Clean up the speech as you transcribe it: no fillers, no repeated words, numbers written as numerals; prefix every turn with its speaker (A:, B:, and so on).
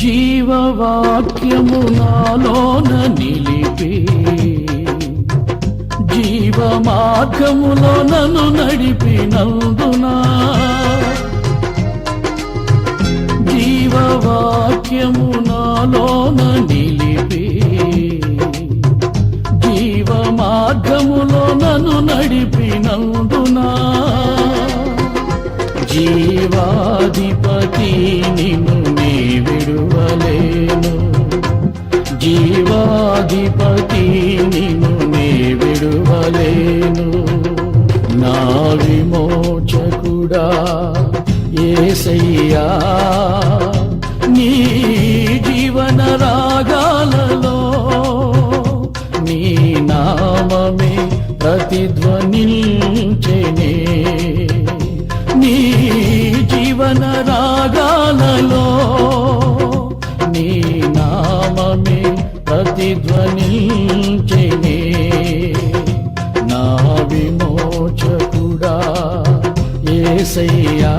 A: జీవవాక్యము నాలోన నిలిపి జీవ మార్గములో నన్ను నడిపినందునా జీవవాక్యము నాలోన నిలిపి జీవ మార్గములో నన్ను నడిపినందునా జీవాధిపతి నిన్ను నీ విడువలేను జీవాధిపతి నిన్ను నీ విడువలేను నా విమోచకుడా యేసయ్యా నీ జీవన రాగాలలో నీ నామమే ప్రతిధ్వనించెనే నీ జీవన రాగాలలో నీ నామమే ప్రతిధ్వనించెనే నా విమోచకుడా యేసయ్యా